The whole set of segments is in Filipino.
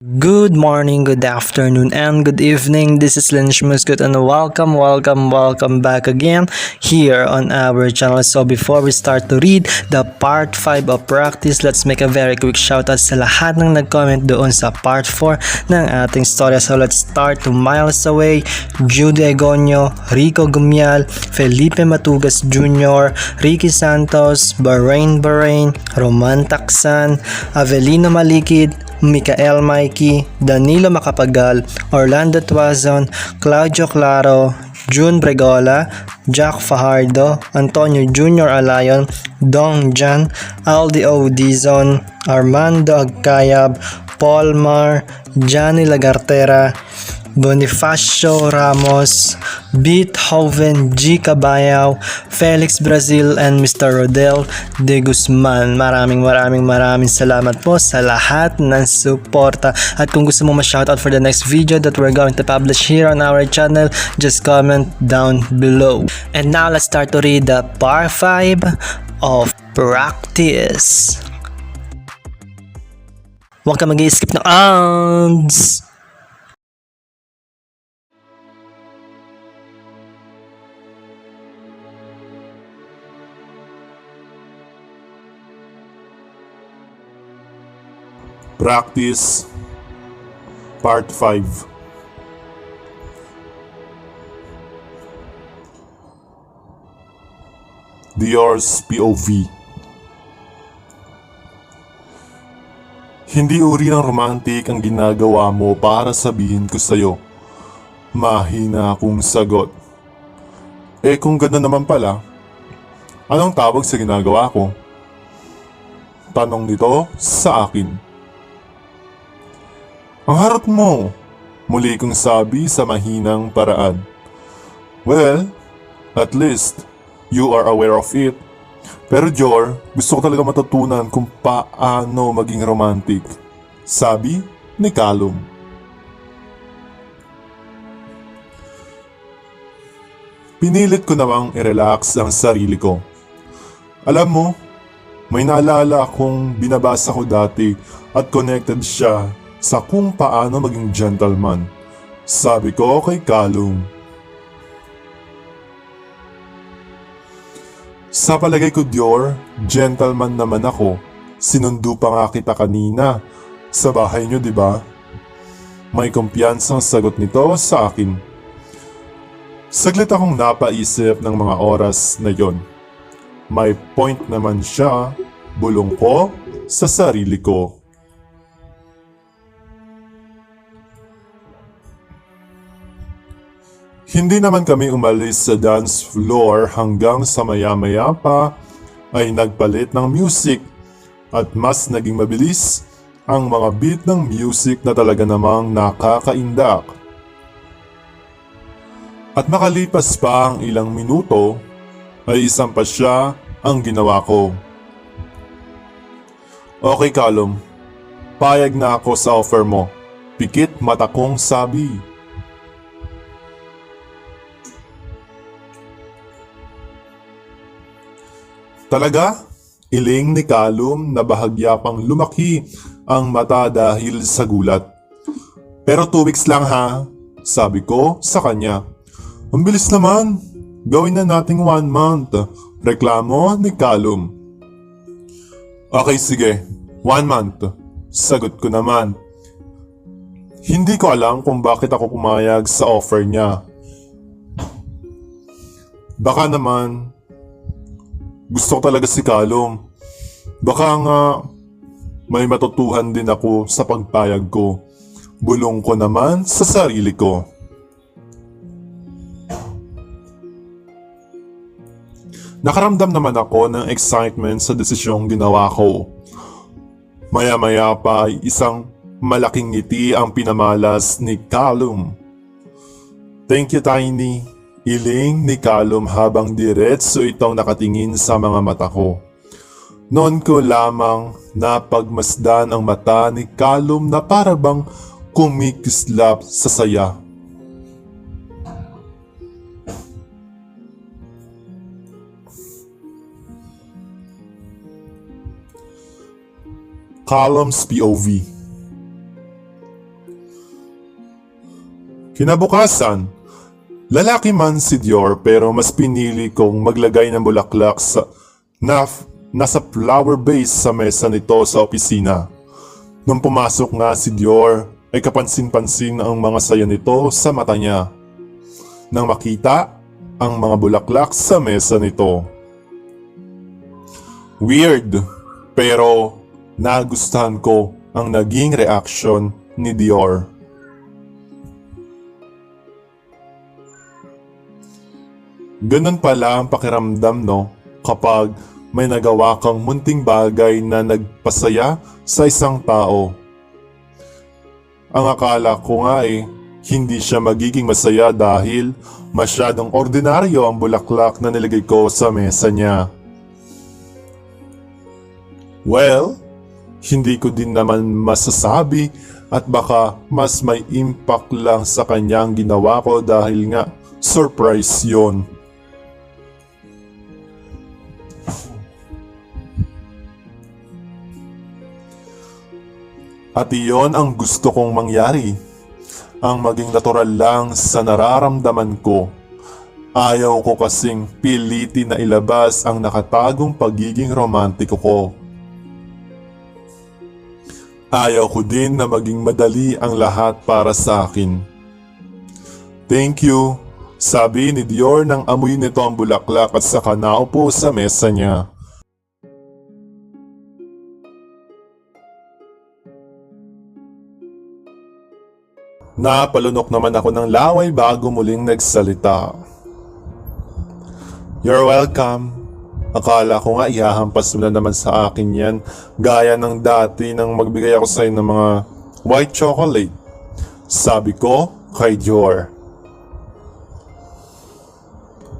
Good morning, good afternoon, and good evening. This is Lynch Muscut and welcome back again here on our channel. So before we start to read the part 5 of practice, let's make a very quick shoutout sa lahat ng nag-comment doon sa part 4 ng ating storya. So let's start to Miles Away, Judy Agonio, Rico Gumial, Felipe Matugas Jr., Ricky Santos, Bahrain, Roman Taksan, Avelino Malikid, Mikael Mikey, Danilo Macapagal, Orlando Tuazon, Claudio Claro, June Bregola, Jack Fajardo, Antonio Jr. Alayon, Dong Jan, Aldi O. Dizon, Armando Agcayab, Paul Mar, Johnny Lagartera, Bonifacio Ramos, Beethoven G. Cabayao, Felix Brazil, and Mr. Rodel De Guzman. Maraming salamat po sa lahat ng suporta. At kung gusto mo ma-shoutout for the next video that we're going to publish here on our channel, just comment down below. And now let's start to read the part 5 of practice. Huwag ka mag-i-skip ng ads! Practice Part 5. Dior's POV. Hindi uri ng romantic ang ginagawa mo para sabihin ko sa'yo. Mahina akong sagot. Kung ganda naman pala, anong tawag sa ginagawa ko? Tanong nito sa akin. Ang harot mo, muli kong sabi sa mahinang paraan. Well, at least, you are aware of it. Pero Jor, gusto ko talaga matutunan kung paano maging romantic. Sabi ni Callum. Pinilit ko namang i-relax ang sarili ko. Alam mo, may naalala akong binabasa ko dati at connected siya sa kung paano maging gentleman. Sabi ko kay Callum. Sa palagay ko Dior, gentleman naman ako. Sinundo pa nga kita kanina. Sa bahay niyo, di ba? May kumpiyansang sagot nito sa akin. Saglit akong napaisip ng mga oras na yon. May point naman siya, bulong ko sa sarili ko. Hindi naman kami umalis sa dance floor hanggang sa maya-maya pa ay nagpalit ng music at mas naging mabilis ang mga beat ng music na talaga namang nakakaindak. At makalipas pa ang ilang minuto ay isang pa siya ang ginawa ko. Okay Callum, payag na ako sa offer mo. Pikit mata kong sabi. Talaga? Iling ni Callum na bahagya pang lumaki ang mata dahil sa gulat. Pero 2 weeks lang ha, sabi ko sa kanya. Ang bilis naman, gawin na nating 1 month, reklamo ni Callum. Okay sige, 1 month, sagot ko naman. Hindi ko alam kung bakit ako pumayag sa offer niya. Baka naman, gusto ko talaga si Callum. Baka nga may matutuhan din ako sa pagpayag ko. Bulong ko naman sa sarili ko. Nakaramdam naman ako ng excitement sa desisyong ginawa ko. Maya-maya pa ay isang malaking ngiti ang pinamalas ni Callum. Thank you, Tiny. Iling ni Callum habang diretso itong nakatingin sa mga mata ko. Noon ko lamang napagmasdan ang mata ni Callum na para bang kumikislap sa saya. Callum's POV. Kinabukasan, lalaki man si Dior pero mas pinili kong maglagay ng bulaklak nasa flower vase sa mesa nito sa opisina. Nung pumasok nga si Dior ay kapansin-pansin ang mga saya nito sa mata niya nang makita ang mga bulaklak sa mesa nito. Weird, pero nagustuhan ko ang naging reaksyon ni Dior. Ganun pala ang pakiramdam, no? Kapag may nagawa kang munting bagay na nagpasaya sa isang tao. Ang akala ko nga hindi siya magiging masaya dahil masyadong ordinaryo ang bulaklak na nilagay ko sa mesa niya. Well, hindi ko din naman masasabi at baka mas may impact lang sa kanyang ginawa ko dahil nga surprise yon. At iyon ang gusto kong mangyari. Ang maging natural lang sa nararamdaman ko. Ayaw ko kasing pilitin na ilabas ang nakatagong pagiging romantiko ko. Ayaw ko din na maging madali ang lahat para sa akin. Thank you, sabi ni Dior nang amoy nito ang bulaklak at saka naupo sa mesa niya. Napalunok naman ako ng laway bago muling nagsalita. You're welcome. Akala ko nga ihahampas mo na naman sa akin yan gaya ng dati nang magbigay ako sa'yo ng mga white chocolate. Sabi ko kay Dior.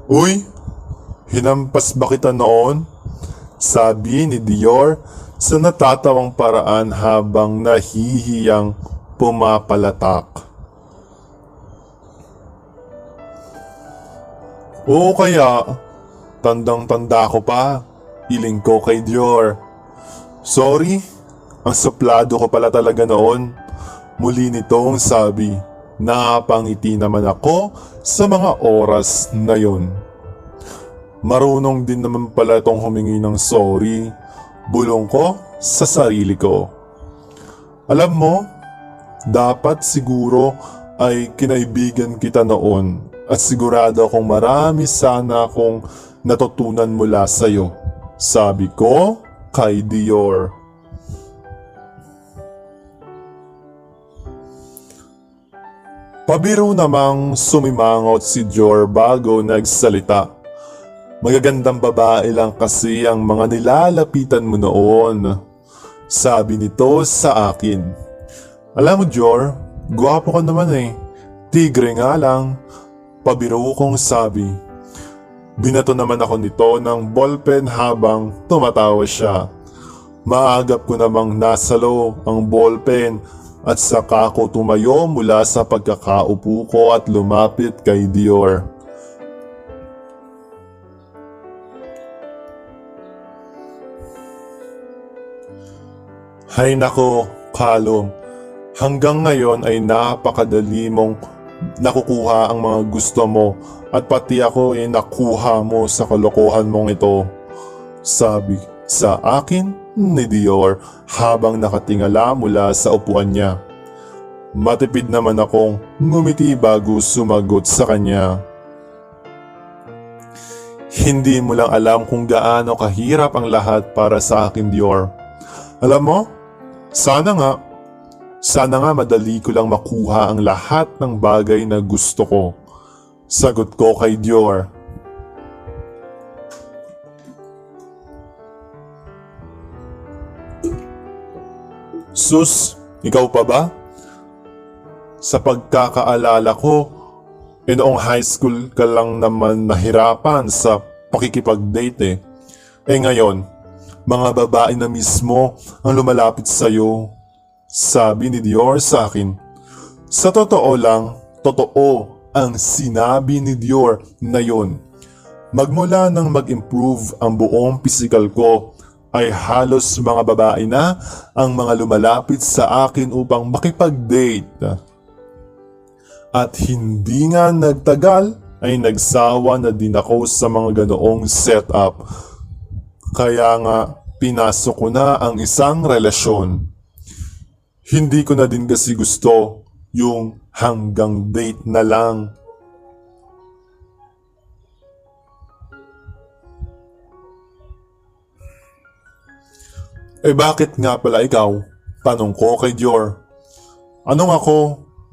Uy, hinampas ba kita noon? Sabi ni Dior sa natatawang paraan habang nahihiyang pumapalatak. Oo kaya, tandang-tanda ko pa, hiling ko kay Dior. Sorry, ang suplado ko pala talaga noon. Muli nitong sabi, napangiti naman ako sa mga oras na yon. Marunong din naman pala itong humingi ng sorry, bulong ko sa sarili ko. Alam mo, dapat siguro ay kinaibigan kita noon at sigurado akong marami sana akong natutunan mula sa'yo. Sabi ko kay Dior. Pabiro namang sumimangot si Dior bago nagsalita. Magagandang babae lang kasi ang mga nilalapitan mo noon. Sabi nito sa akin. Alam mo Dior, gwapo ka naman Tigre nga lang. Pabiro kong sabi. Binato naman ako nito ng ballpen habang tumatawa siya. Maagap ko namang nasalo ang ballpen at saka ko tumayo mula sa pagkakaupo ko at lumapit kay Dior. Hay nako, Kalom. Hanggang ngayon ay napakadali mong nakukuha ang mga gusto mo at pati ako nakuha mo sa kalokohan mong ito. Sabi sa akin ni Dior habang nakatingala mula sa upuan niya. Matipid naman akong ngumiti bago sumagot sa kanya. Hindi mo lang alam kung gaano kahirap ang lahat para sa akin Dior. Alam mo, Sana nga madali ko lang makuha ang lahat ng bagay na gusto ko. Sagot ko kay Dior. Sus, ikaw pa ba? Sa pagkakaalala ko, noong high school ka lang naman nahirapan sa pakikipag-date ngayon, mga babae na mismo ang lumalapit sa'yo. Sabi ni Dior sa akin. Sa totoo lang, totoo ang sinabi ni Dior na yon. Magmula nang mag-improve ang buong physical ko, ay halos mga babae na ang mga lumalapit sa akin upang makipag-date. At hindi nga nagtagal ay nagsawa na din ako sa mga ganoong setup. Kaya nga pinasok ko na ang isang relasyon. Hindi ko na din kasi gusto yung hanggang date na lang. Bakit nga pala ikaw? Tanong ko kay Dior. Anong ako?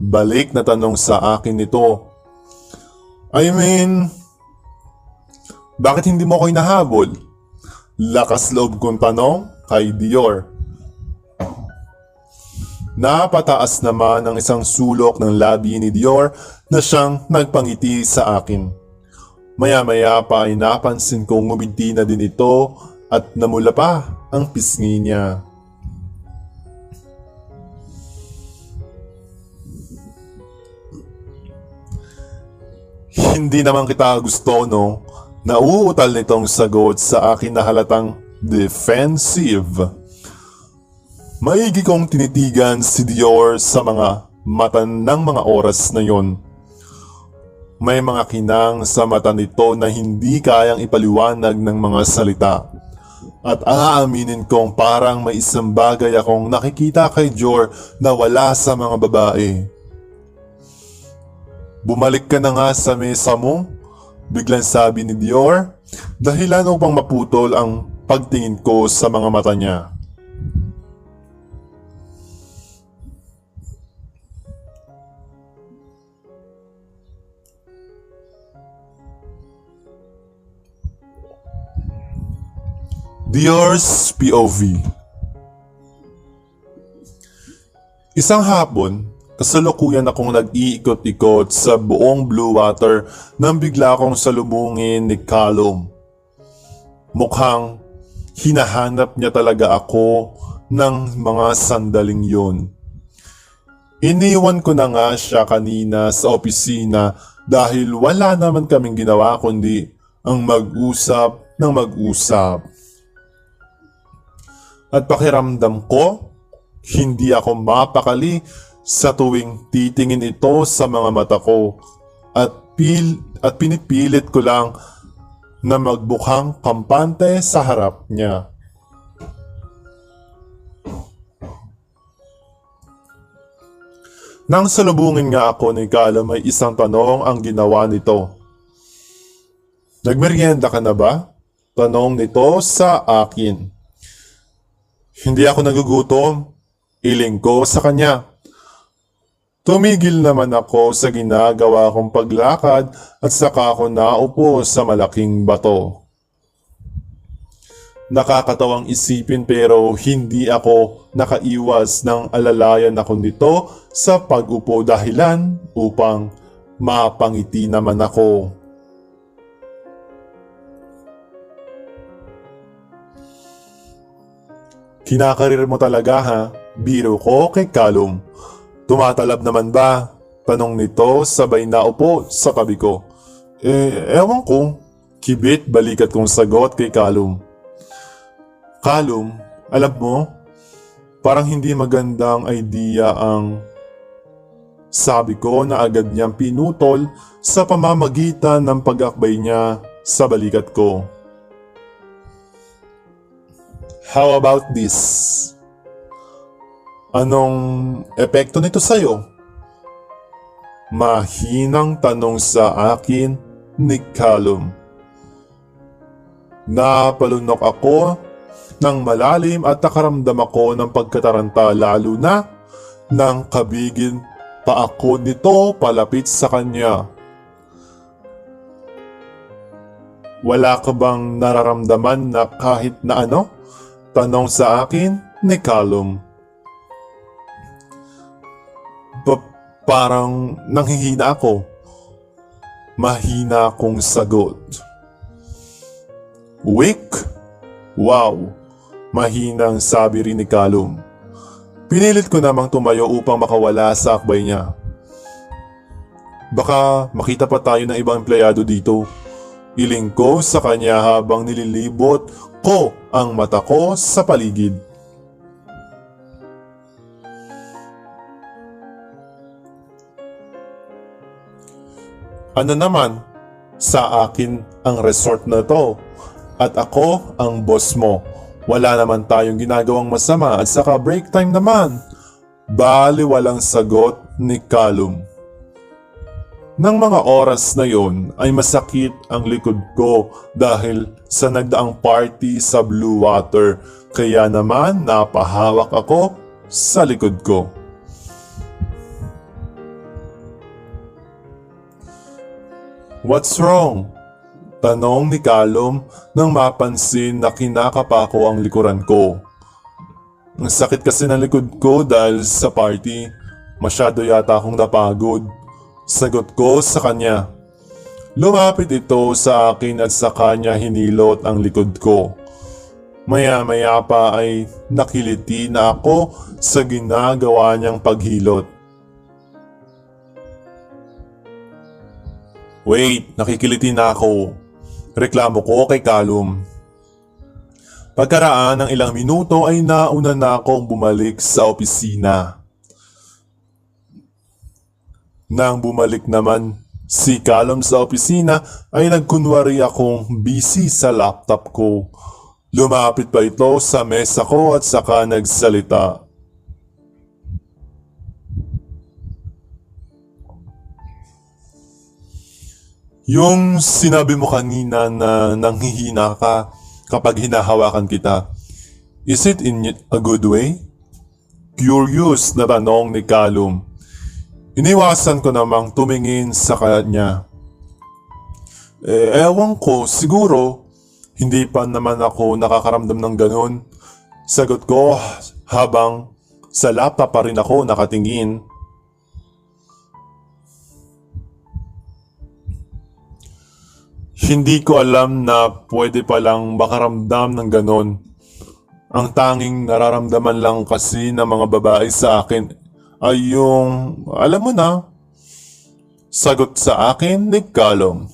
Balik na tanong sa akin nito. I mean, bakit hindi mo ako hinahabol? Lakas loob kong tanong kay Dior. Napataas naman ang isang sulok ng labi ni Dior na siyang nagpangiti sa akin. Maya-maya pa ay napansin kong ngumiti na din ito at namula pa ang pisngi niya. Hindi naman kita gusto, no? Nauutal nitong sagot sa akin na halatang defensive. Maigi kong tinitigan si Dior sa mga mata ng mga oras na yon. May mga kinang sa mata nito na hindi kayang ipaliwanag ng mga salita. At aaminin kong parang may isang bagay akong nakikita kay Dior na wala sa mga babae. Bumalik ka na nga sa mesa mo, biglang sabi ni Dior, dahilan upang maputol ang pagtingin ko sa mga mata niya. Dior's POV. Isang hapon, kasalukuyan akong nag-iikot-ikot sa buong Blue Water nang bigla akong salubungin ni Callum. Mukhang hinahanap niya talaga ako ng mga sandaling yun. Iniwan ko na nga siya kanina sa opisina dahil wala naman kaming ginawa kundi ang mag-usap ng mag-usap. At pakiramdam ko, hindi ako mapakali sa tuwing titingin ito sa mga mata ko at pinipilit ko lang na magbukhang kampante sa harap niya. Nang salubungin nga ako ni Kala, may isang tanong ang ginawa nito. Nagmeryenda ka na ba? Tanong nito sa akin. Hindi ako nagugutom. Iling ko sa kanya. Tumigil naman ako sa ginagawa kong paglakad at saka ako naupo sa malaking bato. Nakakatawang isipin pero hindi ako nakaiwas ng alalayan ako nito sa pag-upo dahilan upang mapangiti naman ako. Kinakarir mo talaga ha? Biro ko kay Callum. Tumatalab naman ba? Tanong nito sabay naupo sa tabi ko. Ewan ko. Kibit balikat kong sagot kay Callum. Callum, alam mo, parang hindi magandang idea ang sabi ko na agad niyang pinutol sa pamamagitan ng pag-akbay niya sa balikat ko. How about this? Anong epekto nito sa'yo? Mahinang tanong sa akin ni Callum. Napalunok ako ng malalim at nakaramdam ako ng pagkataranta lalo na nang kabigin pa ako nito palapit sa kanya. Wala ka bang nararamdaman na kahit na ano? Tanong sa akin ni Callum. Parang nanghihina ako. Mahina akong sagot. Weak? Wow! Mahinang sabi rin ni Callum. Pinilit ko namang tumayo upang makawala sa akbay niya. Baka makita pa tayo ng ibang empleyado dito. Iling ko sa kanya habang nililibot ko ang mata ko sa paligid. Ano naman, sa akin ang resort na to. At ako ang boss mo. Wala naman tayong ginagawang masama at saka break time naman. Bali walang sagot ni Callum. Nang mga oras na yon ay masakit ang likod ko dahil sa nagdaang party sa Blue Water. Kaya naman napahawak ako sa likod ko. What's wrong? Tanong ni Callum nang mapansin na kinakapako ang likuran ko. Ang sakit kasi ng likod ko dahil sa party. Masyado yata akong napagod. Sagot ko sa kanya. Lumapit ito sa akin at sa kanya hinilot ang likod ko. Maya-maya pa ay nakiliti na ako sa ginagawa niyang paghilot. Wait, nakikiliti na ako. Reklamo ko kay Callum. Pagkaraan ng ilang minuto ay nauna na akong bumalik sa opisina. Nang bumalik naman si Callum sa opisina ay nagkunwari akong busy sa laptop ko. Lumapit pa ito sa mesa ko at saka nagsalita. Yung sinabi mo kanina na nanghihina ka kapag hinahawakan kita, is it in a good way? Curious na tanong ni Callum. Iniwasan ko namang tumingin sa kanya. Ewan ko, siguro, hindi pa naman ako nakakaramdam ng ganun. Sagot ko habang sa laptop pa rin ako nakatingin. Hindi ko alam na pwede palang makaramdam ng ganun. Ang tanging nararamdaman lang kasi ng mga babae sa akin ay yung, alam mo na, sagot sa akin ni Callum.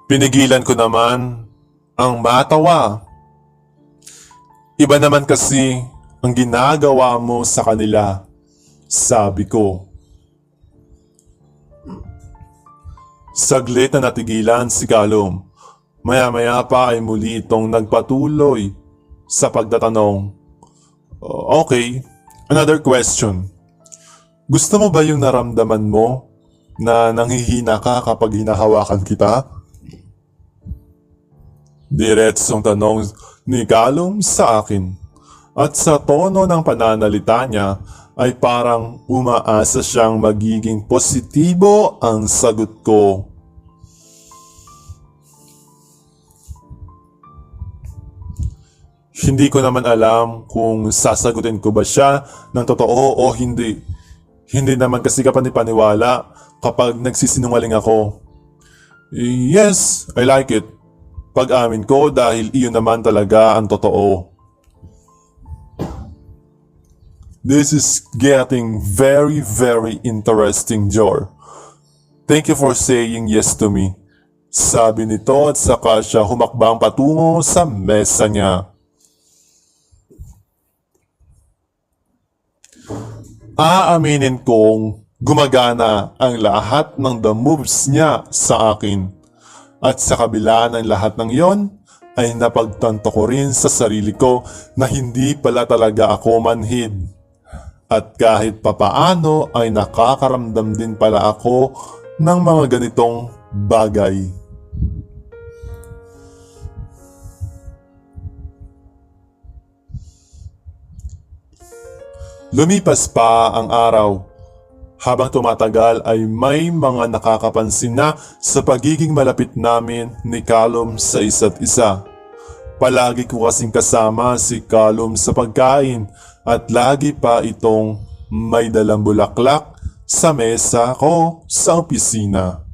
Pinigilan ko naman ang matawa. Iba naman kasi ang ginagawa mo sa kanila, sabi ko. Saglit na natigilan si Callum. Maya-maya pa ay muli itong nagpatuloy sa pagtatanong. Okay. Another question. Gusto mo ba yung naramdaman mo na nanghihina ka kapag hinahawakan kita? Diretsong tanong ni Callum sa akin. At sa tono ng pananalita niya ay parang umaasa siyang magiging positibo ang sagot ko. Hindi ko naman alam kung sasagutin ko ba siya ng totoo o hindi. Hindi naman kasi kapanipaniwala kapag nagsisinungaling ako. Yes, I like it. Pag-amin ko dahil iyon naman talaga ang totoo. This is getting very, very interesting, Jor. Thank you for saying yes to me. Sabi nito at saka siya humakbang patungo sa mesa niya. Aaminin kong gumagana ang lahat ng the moves niya sa akin. At sa kabila ng lahat ng yon, ay napagtanto ko rin sa sarili ko na hindi pala talaga ako manhid. At kahit papaano ay nakakaramdam din pala ako ng mga ganitong bagay. Lumipas pa ang araw. Habang tumatagal ay may mga nakakapansin na sa pagiging malapit namin ni Callum sa isa't isa. Palagi ko kasing kasama si Callum sa pagkain at lagi pa itong may dalang bulaklak sa mesa ko sa opisina.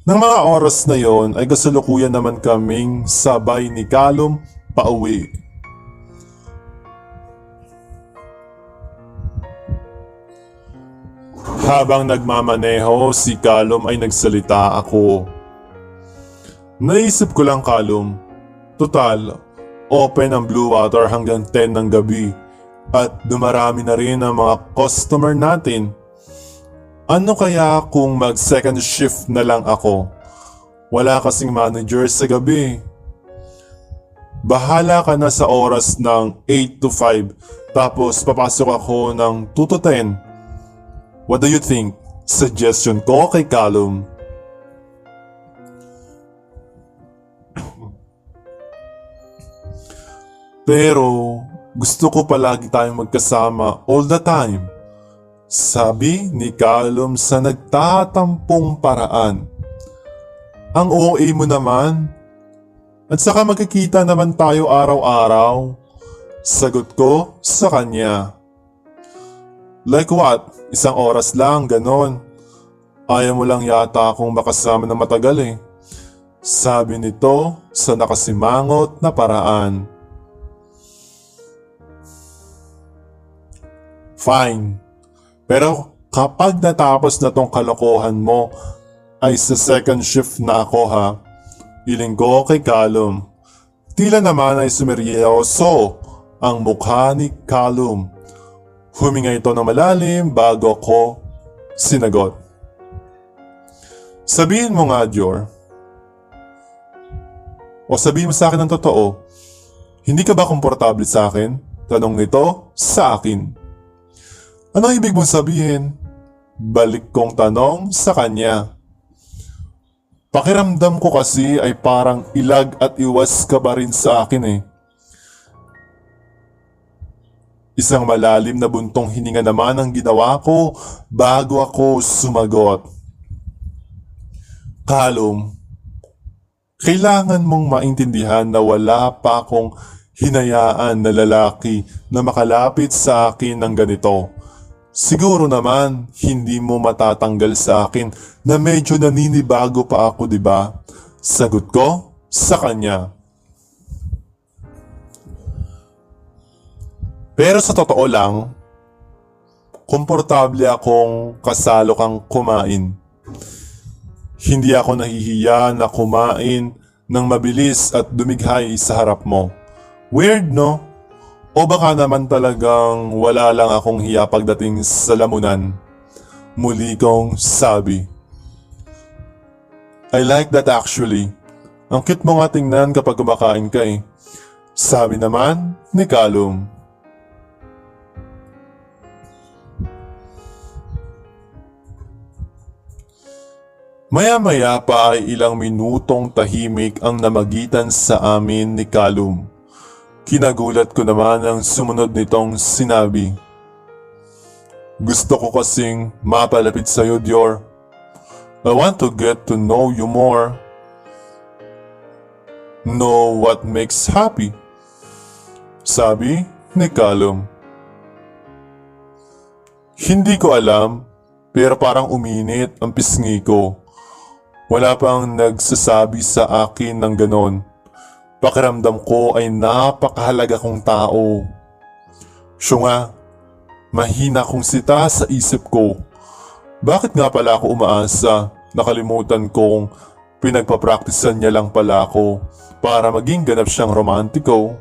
Nang mga oras na yon ay kasalukuyan naman kaming sabay ni Callum pauwi. Habang nagmamaneho si Callum ay nagsalita ako. Naisip ko lang, Callum, total, open ang Blue Water hanggang 10 ng gabi at dumarami na rin ang mga customer natin. Ano kaya kung mag second shift na lang ako? Wala kasing manager sa gabi. Bahala ka na sa oras ng 8 to 5 tapos papasok ako ng 2 to 10. What do you think? Suggestion ko kay Callum. Pero gusto ko palagi tayong magkasama all the time. Sabi ni Callum sa nagtatampong paraan. Ang OA mo naman. At saka magkikita naman tayo araw-araw. Sagot ko sa kanya. Like what? Isang oras lang, ganon. Ayaw mo lang yata akong makasama na matagal eh. Sabi nito sa nakasimangot na paraan. Fine. Pero kapag natapos na tong kalokohan mo, ay sa second shift na ako ha. Iling ko kay Callum. Tila naman ay sumeryoso ang mukha ni Callum. Huminga ito ng malalim bago ko sinagot. Sabihin mo nga, Jor. O sabihin mo sa akin ang totoo. Hindi ka ba komportable sa akin? Tanong nito sa akin. Ano ibig mong sabihin? Balik kong tanong sa kanya. Pakiramdam ko kasi ay parang ilag at iwas ka ba rin sa akin eh. Isang malalim na buntong hininga naman ang ginawa ko bago ako sumagot. Callum, kailangan mong maintindihan na wala pa akong hinayaan na lalaki na makalapit sa akin ng ganito. Siguro naman, hindi mo matatanggal sa akin na medyo naninibago pa ako, di ba? Sagot ko sa kanya. Pero sa totoo lang, komportable akong kasalo kang kumain. Hindi ako nahihiya na kumain ng mabilis at dumighay sa harap mo. Weird, no? O baka naman talagang wala lang akong hiya pagdating sa lamunan. Muli kong sabi. I like that actually. Ang cute mo nga tingnan kapag kumakain ka eh. Sabi naman ni Callum. Maya-maya pa ay ilang minutong tahimik ang namagitan sa amin ni Callum. Kinagulat ko naman ang sumunod nitong sinabi. Gusto ko kasing mapalapit sa'yo, Dior. I want to get to know you more. Know what makes happy. Sabi ni Callum. Hindi ko alam, pero parang uminit ang pisngi ko. Wala pang nagsasabi sa akin ng ganon. Pakiramdam ko ay napakahalaga kong tao. Siya nga, mahina kong sita sa isip ko. Bakit nga pala ako umaasa? Nakalimutan kong pinagpapraktisan niya lang pala ako para maging ganap siyang romantiko.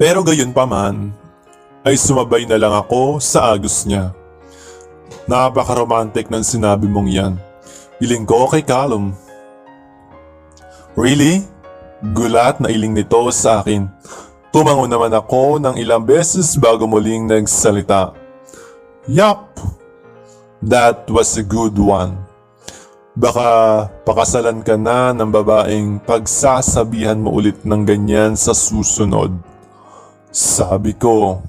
Pero gayon pa man, ay sumabay na lang ako sa agos niya. Napaka-romantic ng sinabi mong yan. Iling ko kay Callum. Really? Gulat na iling nito sa akin. Tumango naman ako ng ilang beses bago muling nagsalita. Yup! That was a good one. Baka pakasalan ka na ng babaeng pagsasabihan mo ulit ng ganyan sa susunod. Sabi ko.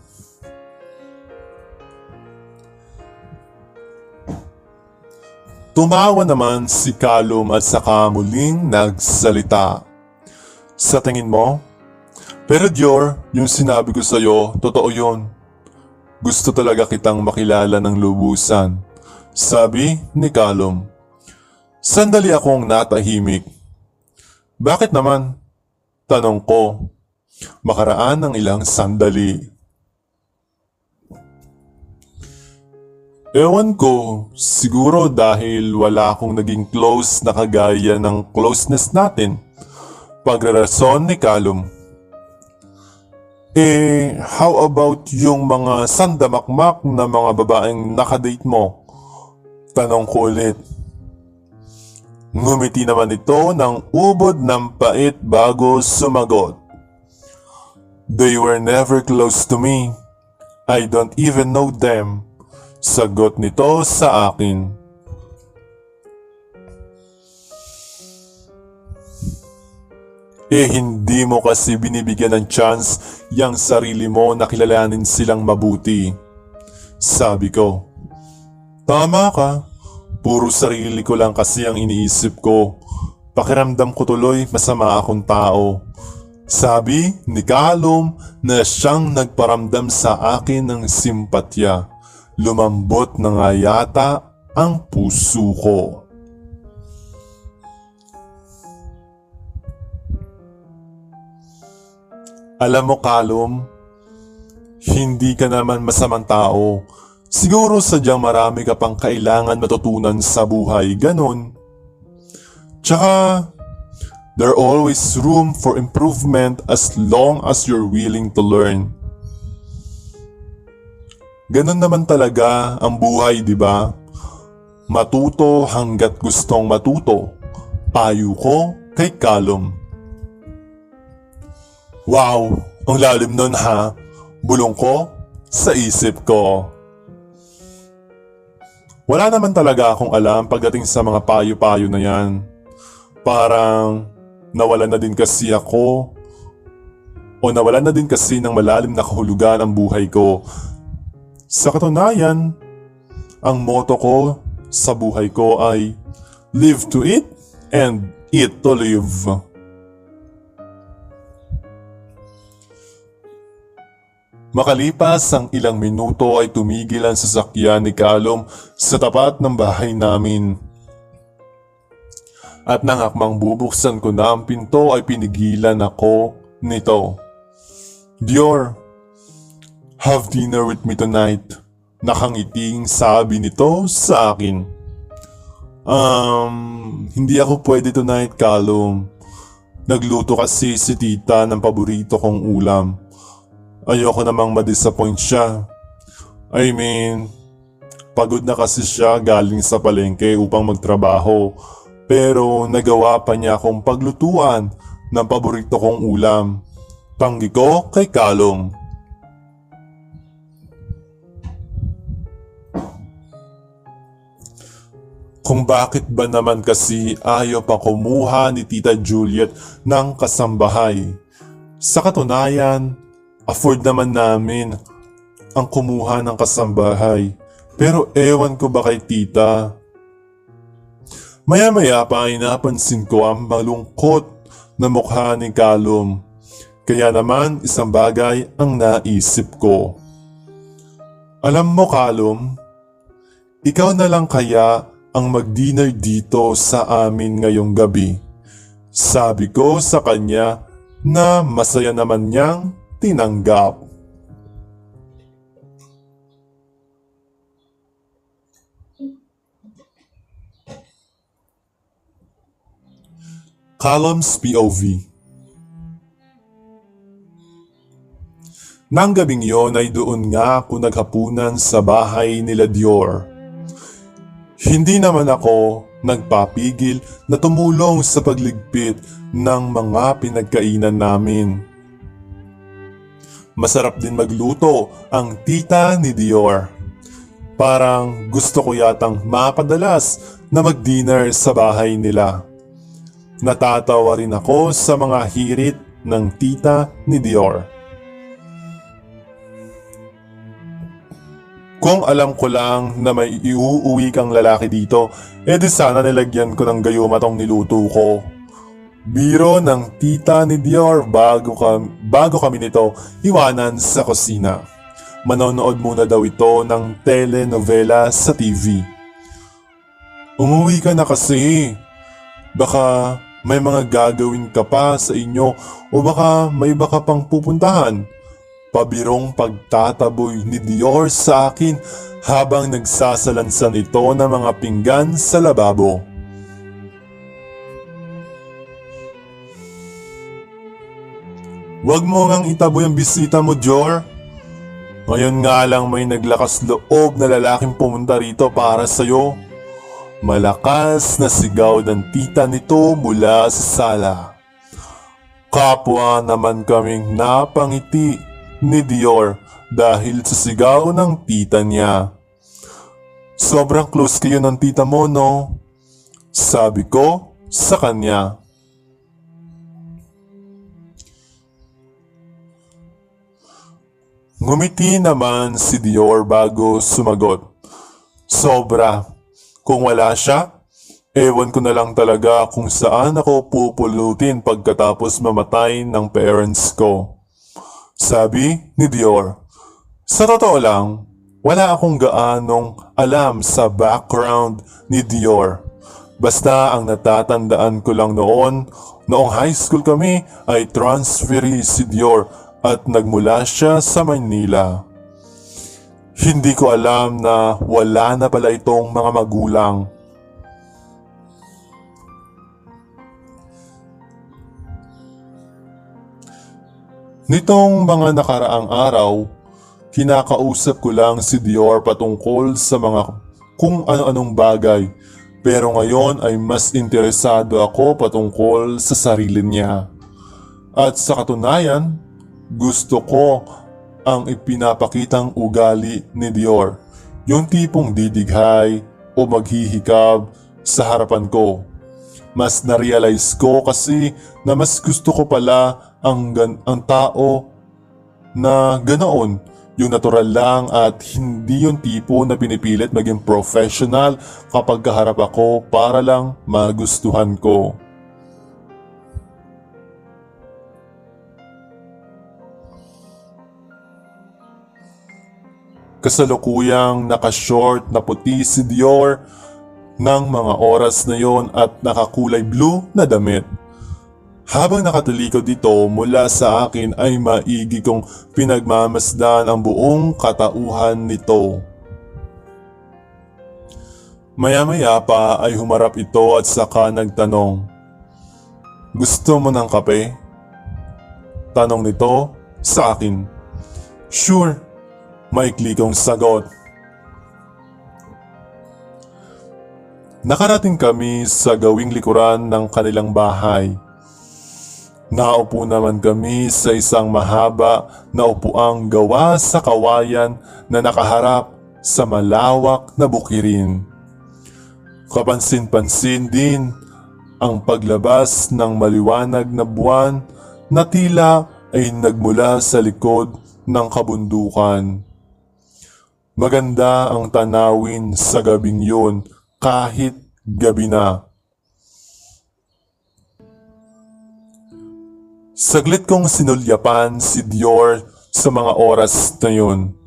Tumawa naman si Callum at saka muling nagsalita. Sa tingin mo? Pero Dior, yung sinabi ko sa'yo, totoo yun. Gusto talaga kitang makilala ng lubusan. Sabi ni Callum. Sandali akong natahimik. Bakit naman? Tanong ko. Makaraan ng ilang sandali. Ewan ko, siguro dahil wala akong naging close na kagaya ng closeness natin. Pagrarason ni Callum. How about yung mga sandamakmak na mga babaeng nakadate mo? Tanong ko ulit. Ngumiti naman ito ng ubod ng pait bago sumagot. They were never close to me. I don't even know them. Sagot nito sa akin. Hindi mo kasi binibigyan ng chance yang sarili mo na kilalanin silang mabuti. Sabi ko. Tama ka. Puro sarili ko lang kasi ang iniisip ko. Pakiramdam ko tuloy masama akong tao. Sabi ni Callum na siyang nagparamdam sa akin ng simpatya. Lumambot na nga yata ang puso ko. Alam mo Callum, hindi ka naman masamang tao. Siguro sadyang marami ka pang kailangan matutunan sa buhay, ganon. Tsaka, there always room for improvement as long as you're willing to learn. Ganon naman talaga ang buhay, di ba? Matuto hanggat gustong matuto. Payo ko kay Callum. Wow, ang lalim nun ha. Bulong ko sa isip ko. Wala naman talaga akong alam pagdating sa mga payo-payo na yan. Parang nawala na din kasi ako o nawala na din kasi ng malalim na kahulugan ang buhay ko. Sa katunayan, ang motto ko sa buhay ko ay live to eat and eat to live. Makalipas ang ilang minuto ay tumigil ang sasakyan ni Callum sa tapat ng bahay namin. At nang akmang bubuksan ko na ang pinto ay pinigilan ako nito. Dior, have dinner with me tonight. Nakangiting sabi nito sa akin. Hindi ako pwede tonight, Callum. Nagluto kasi si tita ng paborito kong ulam. Ayoko namang ma-disappoint siya. I mean, pagod na kasi siya galing sa palengke upang magtrabaho. Pero nagawa pa niya akong paglutuan ng paborito kong ulam. Tanggi ko kay Callum. Kung bakit ba naman kasi ayaw pa kumuha ni Tita Juliet ng kasambahay. Sa katunayan, afford naman namin ang kumuha ng kasambahay. Pero ewan ko ba kay tita. Maya-maya pa ay napansin ko ang malungkot na mukha ni Callum. Kaya naman isang bagay ang naisip ko. Alam mo Callum, ikaw na lang kaya ang mag-dinner dito sa amin ngayong gabi. Sabi ko sa kanya na masaya naman niyang tinanggap. Callum's POV. Nang gabing yon ay doon nga ako naghapunan sa bahay nila Dior. Hindi naman ako nagpapigil na tumulong sa pagligpit ng mga pinagkainan namin. Masarap din magluto ang tita ni Dior. Parang gusto ko yatang mapadalas na mag-dinner sa bahay nila. Natatawa rin ako sa mga hirit ng tita ni Dior. Kung alam ko lang na may iuuwi kang lalaki dito, edi sana nilagyan ko ng gayuma tong niluto ko. Biro ng tita ni Dior bago kami nito iwanan sa kusina. Manonood muna daw ito ng telenovela sa TV. Umuwi ka na kasi. Baka may mga gagawin ka pa sa inyo o baka may iba ka pang pupuntahan. Pabirong pagtataboy ni Dior sa akin habang nagsasalansan ito ng mga pinggan sa lababo. Huwag mo ngang itaboy ang bisita mo, Jor. Ngayon nga lang may naglakas loob na lalaking pumunta rito para sa'yo. Malakas na sigaw ng tita nito mula sa sala. Kapwa naman kaming napangiti ni Dior dahil sa sigaw ng tita niya. Sobrang close kayo ng tita mo, no? Sabi ko sa kanya. Ngumiti naman si Dior bago sumagot. Sobra. Kung wala siya, ewan ko na lang talaga kung saan ako pupulutin pagkatapos mamatay ng parents ko. Sabi ni Dior. Sa totoo lang, wala akong gaanong alam sa background ni Dior. Basta ang natatandaan ko lang noong high school kami ay transferee si Dior at nagmula siya sa Manila. Hindi ko alam na wala na pala itong mga magulang. Nitong mga nakaraang araw, kinakausap ko lang si Dior patungkol sa mga kung ano-anong bagay. Pero ngayon ay mas interesado ako patungkol sa sarili niya. At sa katunayan, gusto ko ang ipinapakitang ugali ni Dior. Yung tipong didighay o maghihikab sa harapan ko. Mas na-realize ko kasi na mas gusto ko pala ang tao na ganoon. Yung natural lang at hindi yung tipo na pinipilit maging professional kapag kaharap ako para lang magustuhan ko. Kasalukuyang naka-short na puti si Dior ng mga oras na yon at nakakulay blue na damit. Habang nakatalikod dito mula sa akin ay maigi kong pinagmamasdan ang buong katauhan nito. Maya-maya pa ay humarap ito at saka nagtanong, "Gusto mo ng kape?" Tanong nito sa akin. "Sure," maikli kong sagot. Nakarating kami sa gawing likuran ng kanilang bahay. Naupo naman kami sa isang mahaba na upuang gawa sa kawayan na nakaharap sa malawak na bukirin. Kapansin-pansin din ang paglabas ng maliwanag na buwan na tila ay nagmula sa likod ng kabundukan. Maganda ang tanawin sa gabing yun kahit gabi na. Saglit kong sinulyapan si Dior sa mga oras na yun.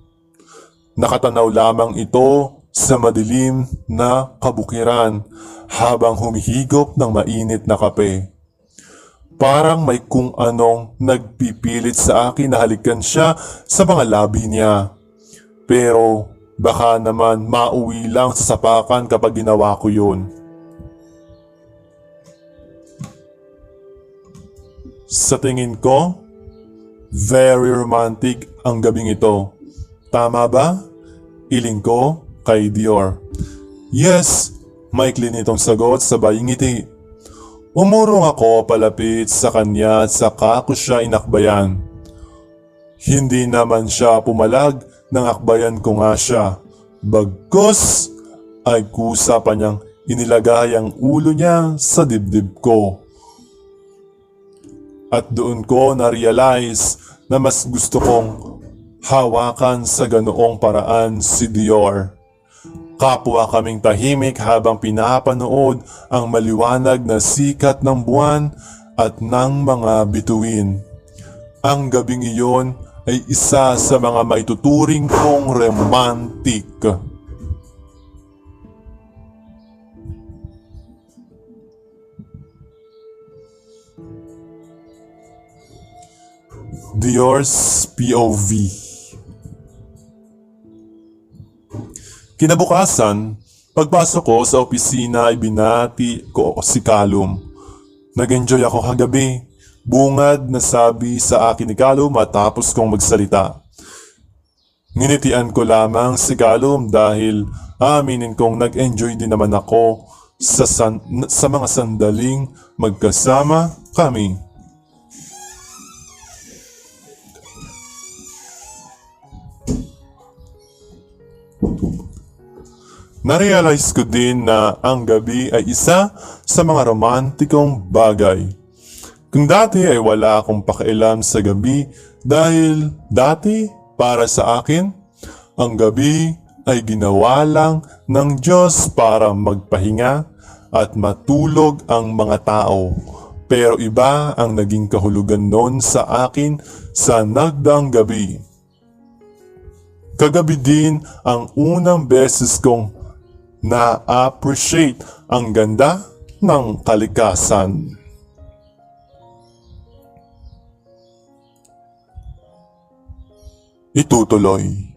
Nakatanaw lamang ito sa madilim na kabukiran habang humihigop ng mainit na kape. Parang may kung anong nagpipilit sa akin na halikan siya sa mga labi niya. Pero baka naman mauwi lang sa sapakan kapag ginawa ko yun. Sa tingin ko, very romantic ang gabing ito. Tama ba? Iling ko kay Dior. Yes, maikli nitong sagot sabay ngiti. Umurong ako palapit sa kanya at saka ko siya inakbayan. Hindi naman siya pumalag nang akbayan ko nga siya. Bagkus ay kusa pa niyang inilagay ang ulo niya sa dibdib ko. At doon ko na-realize na mas gusto kong hawakan sa ganoong paraan si Dior. Kapwa kaming tahimik habang pinapanood ang maliwanag na sikat ng buwan at ng mga bituin. Ang gabing iyon ay isa sa mga maituturing kong romantic. Dior's POV. Kinabukasan, pagpasok ko sa opisina ay binati ko si Callum. Nag-enjoy ako kagabi. Bungad na sabi sa akin ni Calum matapos kong magsalita. Nginitian ko lamang si Calum dahil aminin kong nag-enjoy din naman ako sa mga sandaling magkasama kami. Narealize ko din na ang gabi ay isa sa mga romantikong bagay. Kung dati ay wala akong pakialam sa gabi dahil dati para sa akin, ang gabi ay ginawa lang ng Diyos para magpahinga at matulog ang mga tao. Pero iba ang naging kahulugan noon sa akin sa nagdaang gabi. Kagabi din ang unang beses kong na-appreciate ang ganda ng kalikasan. Itutuloy.